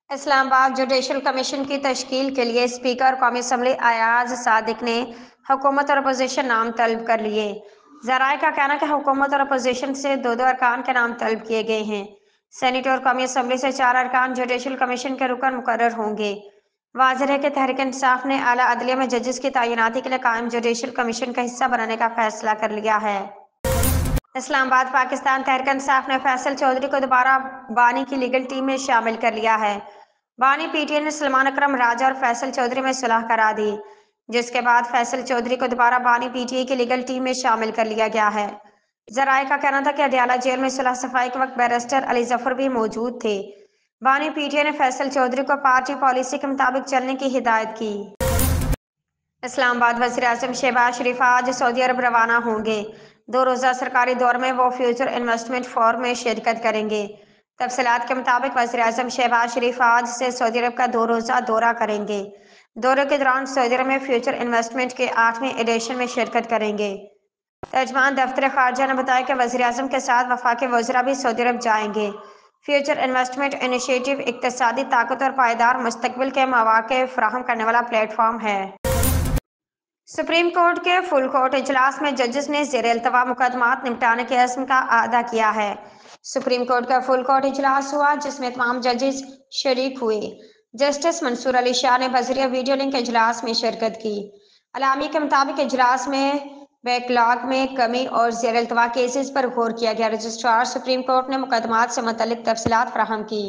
اسلام آباد judicial commission کی تشکیل کے لیے اسپیکر قومی اسمبلی ایاز صادق نے حکومت اور اپوزیشن نام طلب کر لیے۔ ذرائع کا کہنا ہے کہ حکومت اور اپوزیشن سے دو ارکان کے نام طلب کیے گئے ہیں۔ سینیٹ اور قومی اسمبلی سے 4 ارکان جوڈیشل کمیشن کے رکن مقرر ہوں گے۔ واضح ہے کہ تحریک انصاف نے اعلیٰ عدلیہ میں ججز کی تعیناتی کے لیے قائم جوڈیشل کمیشن کا حصہ بنانے کا فیصلہ کر لیا ہے۔ اسلام آباد پاکستان تحریک انصاف نے فیصل چودھری کو دوبارہ بانی کی لیگل ٹیم میں شامل کر لیا ہے۔ بانی پی ٹی آئی نے سلمان اکرم راجہ اور فیصل چودھری میں صلح کرا دی، جس کے بعد فیصل چودھری کو دوبارہ بانی پی ٹی آئی کی لیگل ٹیم میں شامل کر لیا گیا ہے۔ ذرائع کا کہنا تھا کہ اڈیالہ جیل میں صلح صفائی کے وقت بیرسٹر علی ظفر بھی موجود تھے۔ بانی پی ٹی آئی نے فیصل چودھری کو پارٹی پالیسی کے مطابق چلنے کی ہدایت کی۔ اسلام آباد وزیر اعظم شہباز شریف آج سعودی عرب روانہ ہوں گے۔ 2 روزہ سرکاری دورے میں وہ فیوچر انویسٹمنٹ فورم میں شرکت کریں گے۔ تفصیلات کے مطابق وزیر اعظم شہباز شریف آج سے سعودی عرب کا 2 روزہ دورہ کریں گے۔ دورے کے دوران سعودی عرب میں فیوچر انویسٹمنٹ کے 8ویں ایڈیشن میں شرکت کریں گے۔ ترجمان دفتر خارجہ نے بتایا کہ وزیر اعظم کے ساتھ وفاقی وزراء بھی سعودی عرب جائیں گے۔ فیوچر انویسٹمنٹ انیشیٹو اقتصادی طاقت اور پائیدار مستقبل کے مواقع فراہم کرنے والا پلیٹ فارم ہے۔ سپریم کورٹ کے فل کورٹ اجلاس میں ججز نے زیر التوا مقدمات نمٹانے کے عزم کا اعادہ کیا ہے۔ سپریم کورٹ کا فل کورٹ اجلاس ہوا، جس میں تمام ججز شریک ہوئے۔ جسٹس منصور علی شاہ نے بذریعہ ویڈیو لنک اجلاس میں شرکت کی۔ اعلامیے کے مطابق اجلاس میں بیک لاگ میں کمی اور زیر التوا کیسز پر غور کیا گیا۔ رجسٹرار سپریم کورٹ نے مقدمات سے متعلق تفصیلات فراہم کی۔